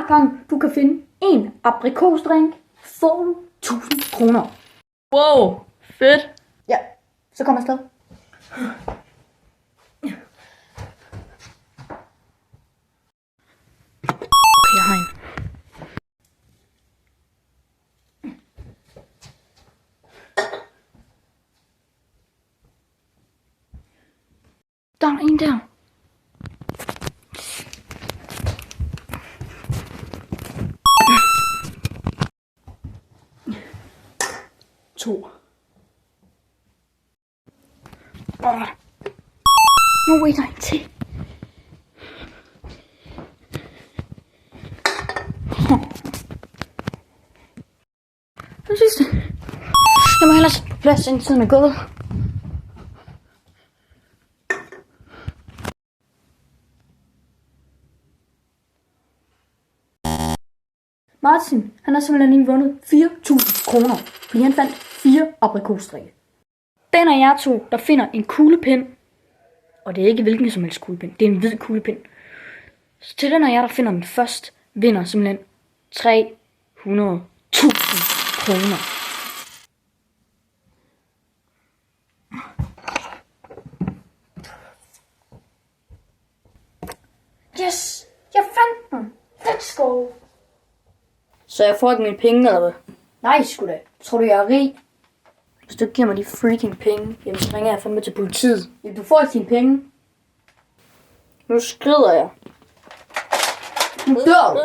hver gang du kan finde en aprikosdrink, får du 1000 kroner. Wow, fedt. Ja, så kom afsted. Okay, jeg har en. Der er en der. To. No way, der er en til. Den sidste. Jeg må hellere sætte på plads, inden tiden er gået. Martin, han har simpelthen lige vundet 4.000 kroner, fordi han fandt 4 aprikosdrikke. Den af jer to, der finder en kuglepind, og det er ikke hvilken som helst kuglepind, det er en hvid kuglepind. Så til den af jer, der finder den først, vinder simpelthen 300.000 kroner. Yes, jeg fandt den. Let's go. Så jeg får ikke mine penge, eller hvad? Nej, sgu da. Tror du, jeg er rig? Hvis du ikke giver mig de freaking penge, jamen så ringer jeg fandme til politiet. Ja, du får ikke dine penge. Nu skrider jeg. Nu dør du.